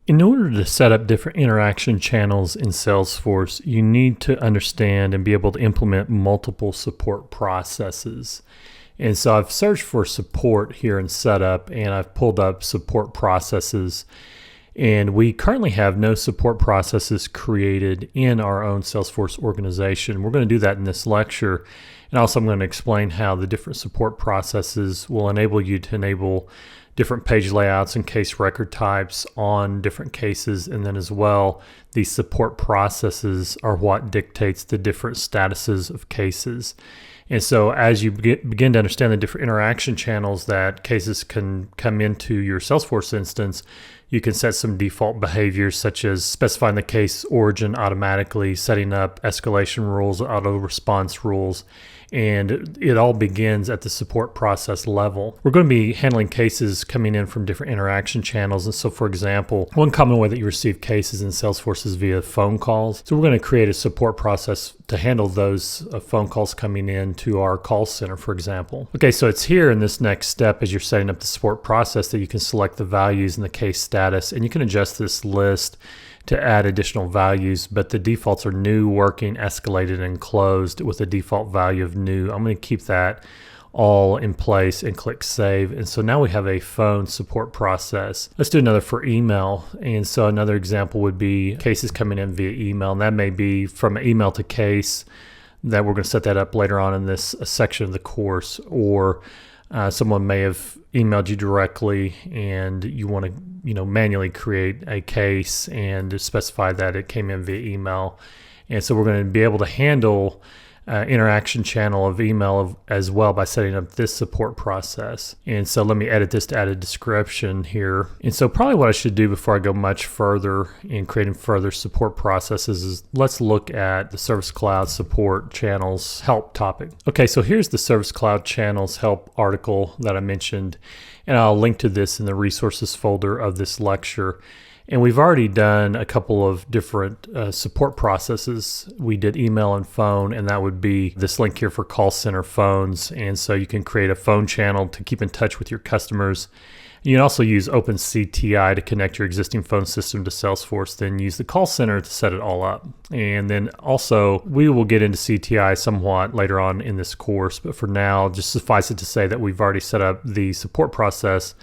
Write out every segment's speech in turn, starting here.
In order to set up different interaction channels in Salesforce, you need to understand and be able to implement multiple support processes. And so I've searched for support here in setup, and I've pulled up support processes. And we currently have no support processes created in our own Salesforce organization. We're going to do that in this lecture. And also I'm going to explain how the different support processes will enable you to enable different page layouts and case record types on different cases. And then as well, these support processes are what dictates the different statuses of cases. And so as you begin to understand the different interaction channels that cases can come into your Salesforce instance, you can set some default behaviors such as specifying the case origin automatically, setting up escalation rules, auto response rules, and it all begins at the support process level. We're going to be handling cases coming in from different interaction channels. And so, for example, one common way that you receive cases in Salesforce is via phone calls. So we're going to create a support process to handle those phone calls coming in to our call center, for example. Okay, so it's here in this next step as you're setting up the support process that you can select the values in the case status, and you can adjust this list to add additional values, but the defaults are new, working, escalated, and closed with a default value of new. I'm going to keep that all in place and click save. And so now we have a phone support process. Let's do another for email. And so another example would be cases coming in via email, and that may be from email to case that we're going to set that up later on in this section of the course, or someone may have emailed you directly and you want to manually create a case and specify that it came in via email. And so we're going to be able to handle interaction channel of email as well by setting up this support process. And so let me edit this to add a description here. And so probably what I should do before I go much further in creating further support processes is let's look at the Service Cloud support channels help topic. Okay, so here's the Service Cloud channels help article that I mentioned, and I'll link to this in the resources folder of this lecture. And we've already done a couple of different support processes. We did email and phone, and that would be this link here for call center phones. And so you can create a phone channel to keep in touch with your customers. You can also use OpenCTI to connect your existing phone system to Salesforce, then use the call center to set it all up. And then also, we will get into CTI somewhat later on in this course, but for now, just suffice it to say that we've already set up the support process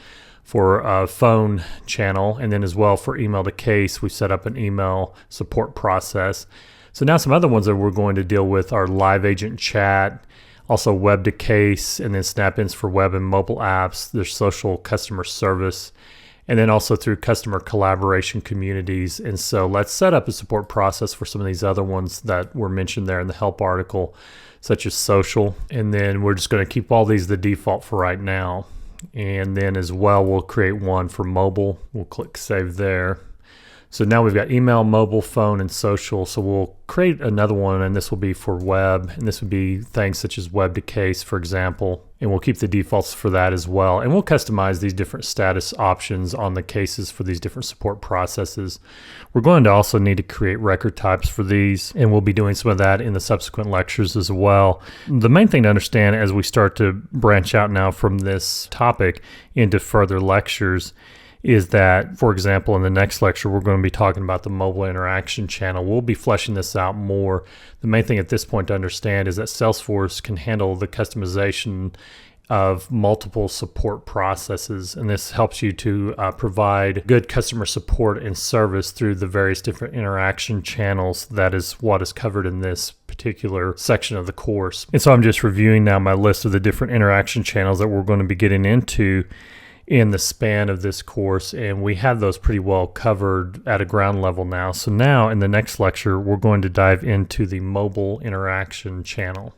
for a phone channel, and then as well for email to case, we set up an email support process. So now some other ones that we're going to deal with are live agent chat, also web to case, and then snap-ins for web and mobile apps. There's social customer service, and then also through customer collaboration communities. And so let's set up a support process for some of these other ones that were mentioned there in the help article, such as social. And then we're just going to keep all these the default for right now. And then as well, we'll create one for mobile. We'll click save there. So now we've got email, mobile, phone, and social. So we'll create another one, and this will be for web. And this would be things such as web to case, for example. And we'll keep the defaults for that as well. And we'll customize these different status options on the cases for these different support processes. We're going to also need to create record types for these, and we'll be doing some of that in the subsequent lectures as well. The main thing to understand as we start to branch out now from this topic into further lectures is that, for example, in the next lecture, we're going to be talking about the mobile interaction channel. We'll be fleshing this out more. The main thing at this point to understand is that Salesforce can handle the customization of multiple support processes, and this helps you to provide good customer support and service through the various different interaction channels. That is what is covered in this particular section of the course. And so I'm just reviewing now my list of the different interaction channels that we're going to be getting into in the span of this course, and we have those pretty well covered at a ground level now. So now in the next lecture, we're going to dive into the mobile interaction channel.